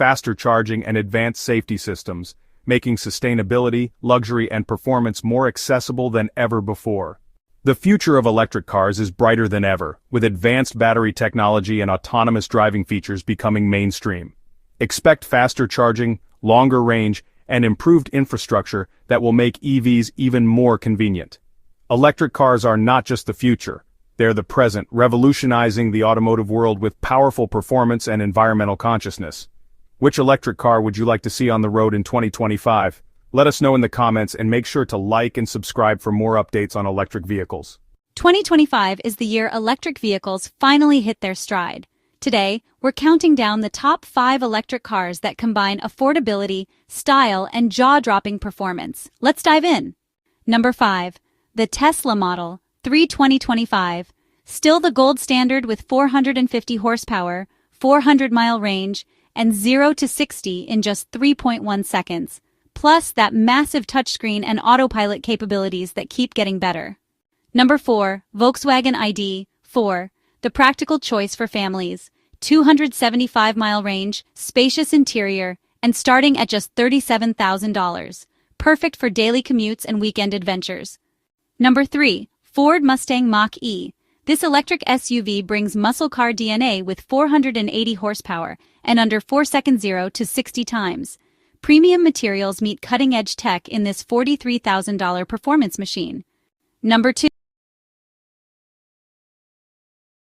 faster charging and advanced safety systems, making sustainability, luxury and performance more accessible than ever before. The future of electric cars is brighter than ever, with advanced battery technology and autonomous driving features becoming mainstream. Expect faster charging, longer range, and improved infrastructure that will make EVs even more convenient. Electric cars are not just the future, they're the present, revolutionizing the automotive world with powerful performance and environmental consciousness. Which electric car would you like to see on the road in 2025? Let us know in the comments and make sure to like and subscribe for more updates on electric vehicles. 2025 is the year electric vehicles finally hit their stride. Today, we're counting down the top 5 electric cars that combine affordability, style, and jaw-dropping performance. Let's dive in. Number 5. The Tesla Model 3 2025. Still the gold standard with 450 horsepower, 400-mile range, and 0 to 60 in just 3.1 seconds. Plus that massive touchscreen and autopilot capabilities that keep getting better. Number 4. Volkswagen ID 4. The practical choice for families. 275-mile range, spacious interior, and starting at just $37,000. Perfect for daily commutes and weekend adventures. Number 3. Ford Mustang Mach-E. This electric SUV brings muscle car DNA with 480 horsepower and under 4 seconds 0 to 60 times. Premium materials meet cutting-edge tech in this $43,000 performance machine. Number 2.